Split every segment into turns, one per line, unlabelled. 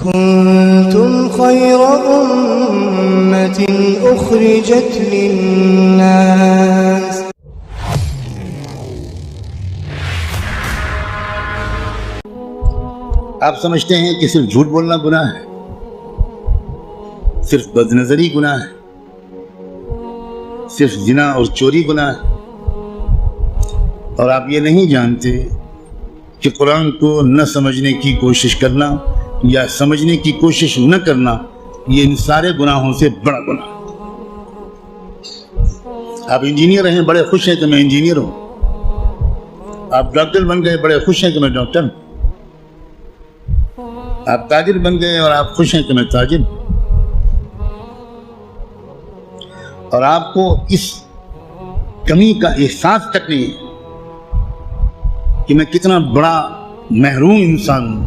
كنتم خير أمة أخرجت للناس.
آپ سمجھتے ہیں کہ صرف جھوٹ بولنا گناہ ہے، صرف بد نظری گناہ ہے، صرف زنا اور چوری گناہ ہے، اور آپ یہ نہیں جانتے کہ قرآن کو نہ سمجھنے کی کوشش کرنا یا سمجھنے کی کوشش نہ کرنا یہ ان سارے گناہوں سے بڑا گناہ ہے۔ آپ انجینئر ہیں، بڑے خوش ہیں کہ میں انجینئر ہوں، آپ ڈاکٹر بن گئے، بڑے خوش ہیں کہ میں ڈاکٹر ہوں، آپ تاجر بن گئے اور آپ خوش ہیں کہ میں تاجر ہوں، اور آپ کو اس کمی کا احساس تک نہیں ہے کہ میں کتنا بڑا محروم انسان ہوں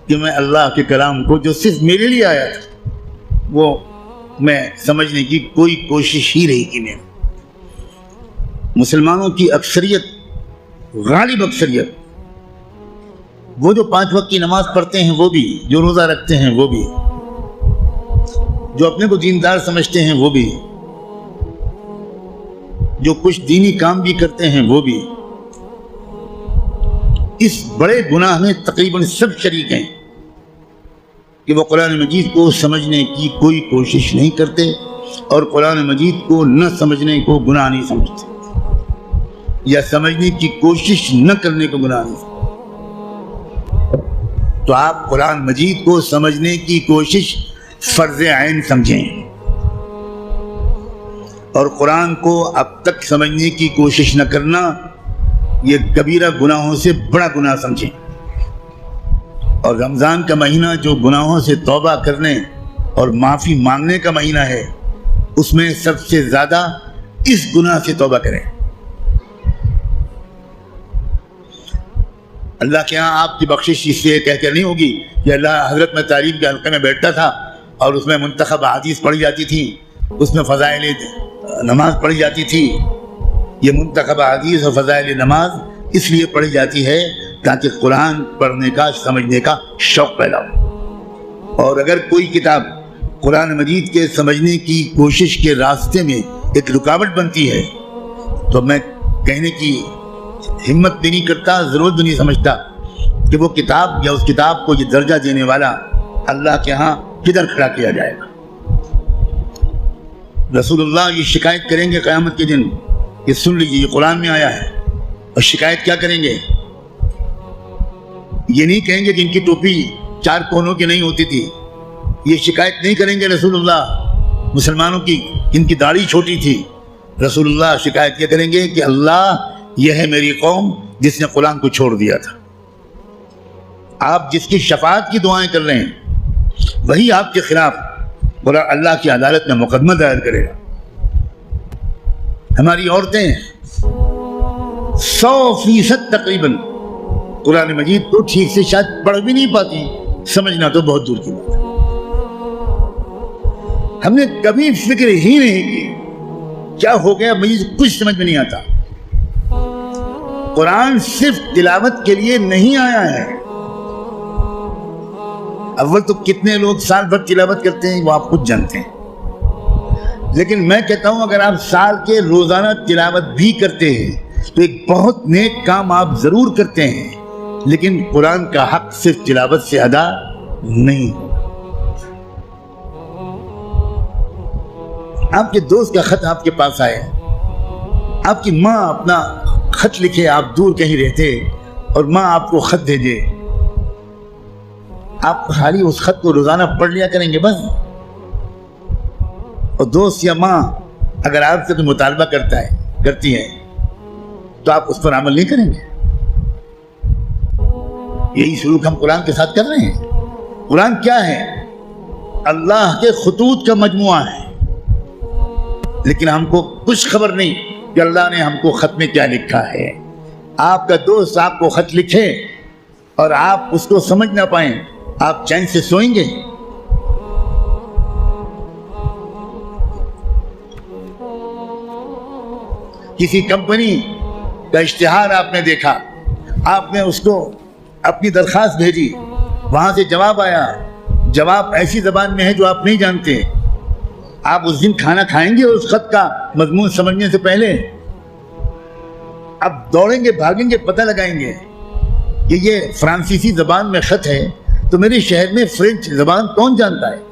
کہ میں اللہ کے کلام کو جو صرف میرے لیے آیا تھا وہ میں سمجھنے کی کوئی کوشش ہی نہیں کی میں۔ مسلمانوں کی اکثریت، غالب اکثریت، وہ جو 5 وقت کی نماز پڑھتے ہیں وہ بھی، جو روزہ رکھتے ہیں وہ بھی، جو اپنے کو دیندار سمجھتے ہیں وہ بھی، جو کچھ دینی کام بھی کرتے ہیں وہ بھی، اس بڑے گناہ میں تقریباً سب شریک ہیں کہ وہ قرآن مجید کو سمجھنے کی کوئی کوشش نہیں کرتے اور قرآن مجید کو نہ سمجھنے کو گناہ نہیں سمجھتے یا سمجھنے کی کوشش نہ کرنے کو گناہ نہیں سمجھتے۔ تو آپ قرآن مجید کو سمجھنے کی کوشش فرض عین سمجھیں اور قرآن کو اب تک سمجھنے کی کوشش نہ کرنا یہ کبیرہ گناہوں سے بڑا گناہ سمجھیں۔ اور رمضان کا مہینہ جو گناہوں سے توبہ کرنے اور معافی مانگنے کا مہینہ ہے، اس میں سب سے زیادہ اس گناہ سے توبہ کریں۔ اللہ کے ہاں آپ کی بخشش اس سے کہہ کر نہیں ہوگی کہ اللہ حضرت میں تعلیم کے حلقے میں بیٹھتا تھا اور اس میں منتخب احادیث پڑھی جاتی تھی، اس میں فضائل نماز پڑھی جاتی تھی۔ یہ منتخب احادیث اور فضائل نماز اس لیے پڑھی جاتی ہے تاکہ قرآن پڑھنے کا، سمجھنے کا شوق پیدا ہو۔ اور اگر کوئی کتاب قرآن مجید کے سمجھنے کی کوشش کے راستے میں ایک رکاوٹ بنتی ہے تو میں کہنے کی ہمت بھی نہیں کرتا، ضرورت بھی نہیں سمجھتا کہ وہ کتاب یا اس کتاب کو یہ درجہ دینے والا اللہ کے ہاں کدھر کھڑا کیا جائے گا۔ رسول اللہ یہ شکایت کریں گے قیامت کے دن کہ سن لیجیے یہ قرآن میں آیا ہے، اور شکایت کیا کریں گے؟ یہ نہیں کہیں گے کہ ان کی ٹوپی 4 کونوں کی نہیں ہوتی تھی، یہ شکایت نہیں کریں گے رسول اللہ مسلمانوں کی ان کی داڑھی چھوٹی تھی۔ رسول اللہ شکایت کیا کریں گے کہ اللہ یہ ہے میری قوم جس نے قرآن کو چھوڑ دیا تھا۔ آپ جس کی شفاعت کی دعائیں کر رہے ہیں وہی آپ کے خلاف اللہ کی عدالت میں مقدمہ دائر کرے گا۔ ہماری عورتیں 100% تقریباً قرآن مجید کو ٹھیک سے شاید پڑھ بھی نہیں پاتی، سمجھنا تو بہت دور کی بات ہے۔ ہم نے کبھی فکر ہی نہیں کی کیا ہو گیا، مجھے کچھ سمجھ میں نہیں آتا۔ قرآن صرف تلاوت کے لیے نہیں آیا ہے۔ اول تو کتنے لوگ سال بھر تلاوت کرتے ہیں وہ آپ خود جانتے ہیں، لیکن میں کہتا ہوں اگر آپ سال کے روزانہ تلاوت بھی کرتے ہیں تو ایک بہت نیک کام آپ ضرور کرتے ہیں، لیکن قرآن کا حق صرف تلاوت سے ادا نہیں ہو۔ آپ کے دوست کا خط آپ کے پاس آئے، آپ کی ماں اپنا خط لکھے، آپ دور کہیں رہتے اور ماں آپ کو خط بھیجے، آپ خالی اس خط کو روزانہ پڑھ لیا کریں گے بس؟ اور دوست یا ماں اگر آپ سے کوئی مطالبہ کرتی ہے تو آپ اس پر عمل نہیں کریں گے؟ یہی سلوک ہم قرآن کے ساتھ کر رہے ہیں۔ قرآن کیا ہے؟ اللہ کے خطوط کا مجموعہ ہے، لیکن ہم کو کچھ خبر نہیں کہ اللہ نے ہم کو خط میں کیا لکھا ہے۔ آپ کا دوست آپ کو خط لکھے اور آپ اس کو سمجھ نہ پائیں، آپ چین سے سوئیں گے؟ کسی کمپنی کا اشتہار آپ نے دیکھا، آپ نے اس کو اپنی درخواست بھیجی وہاں سے جواب آیا. جواب ایسی زبان میں ہے جو آپ نہیں جانتے. آپ اس دن کھانا کھائیں گے اس خط کا مضمون سمجھنے سے پہلے؟ اب دوڑیں گے، بھاگیں گے، پتہ لگائیں گے کہ یہ فرانسیسی زبان میں خط ہے تو میرے شہر میں فرینچ زبان کون جانتا ہے؟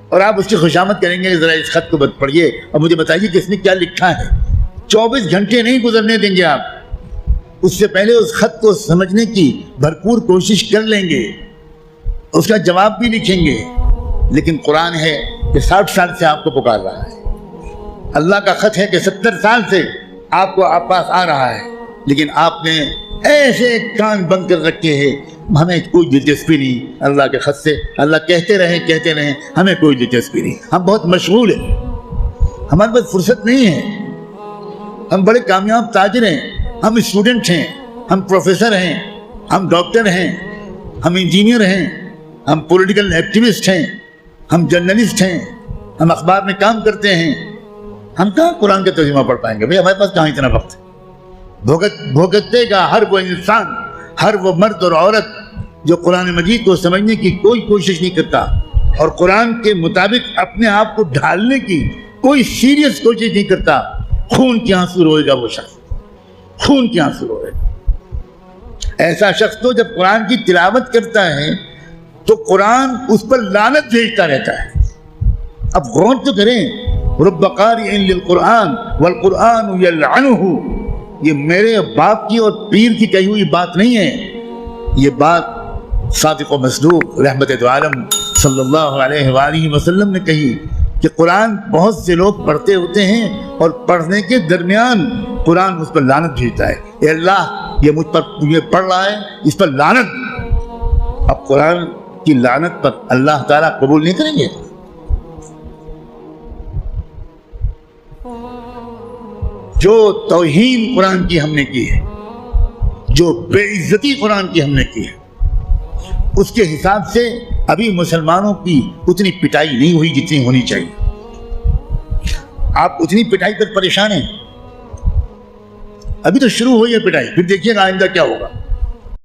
اور آپ اس کی خوشامد کریں گے کہ ذرا اس خط کو پڑھیے اور مجھے بتائیے کہ اس میں کیا لکھا ہے. 24 گھنٹے نہیں گزرنے دیں گے آپ، اس سے پہلے اس خط کو سمجھنے کی بھرپور کوشش کر لیں گے، اس کا جواب بھی لکھیں گے. لیکن قرآن ہے کہ 60 سال سے آپ کو پکار رہا ہے. اللہ کا خط ہے کہ 70 سال سے آپ کو آپ پاس آ رہا ہے، لیکن آپ نے ایسے کان بند کر رکھے ہیں. ہمیں کوئی دلچسپی نہیں اللہ کے خط سے. اللہ کہتے رہیں ہمیں کوئی دلچسپی نہیں. ہم بہت مشغول ہیں، ہمارے پاس فرصت نہیں ہے. ہم بڑے کامیاب تاجر ہیں، ہم اسٹوڈنٹ ہیں، ہم پروفیسر ہیں، ہم ڈاکٹر ہیں، ہم انجینئر ہیں، ہم پولیٹیکل ایکٹیوسٹ ہیں، ہم جرنلسٹ ہیں، ہم اخبار میں کام کرتے ہیں. ہم کہاں قرآن کا ترجمہ پڑھ پائیں گے بھائی؟ ہمارے پاس کہاں اتنا وقت ہے؟ بھوگتے گا ہر وہ انسان، ہر وہ مرد اور عورت جو قرآن مجید کو سمجھنے کی کوئی کوشش نہیں کرتا اور قرآن کے مطابق اپنے آپ کو ڈھالنے کی کوئی سیریس کوشش نہیں کرتا. خون کے آنسو روئے گا وہ شخص، خون کے آنسو روئے گا. ایسا شخص تو جب قرآن کی تلاوت کرتا ہے تو قرآن اس پر لعنت بھیجتا رہتا ہے. اب غور تو کریں، رب قارئ للقرآن والقرآن یلعنہ، یہ میرے باپ کی اور پیر کی کہی ہوئی بات نہیں ہے. یہ بات صادق و مصدوق رحمت دو عالم صلی اللہ علیہ وآلہ وسلم نے کہی کہ قرآن بہت سے لوگ پڑھتے ہوتے ہیں اور پڑھنے کے درمیان قرآن اس پر لعنت بھیجتا ہے. اے اللہ، یہ مجھ پر یہ پڑھ رہا ہے، اس پر لعنت. اب قرآن کی لعنت پر اللہ تعالیٰ قبول نہیں کریں گے. جو توہین قرآن کی ہم نے کی ہے، جو بے عزتی قرآن کی ہم نے کی ہے، اس کے حساب سے ابھی مسلمانوں کی اتنی پٹائی نہیں ہوئی جتنی ہونی چاہیے. آپ اتنی پٹائی پر پریشان ہیں؟ ابھی تو شروع ہوئی ہے پٹائی، پھر دیکھیے گا آئندہ کیا ہوگا.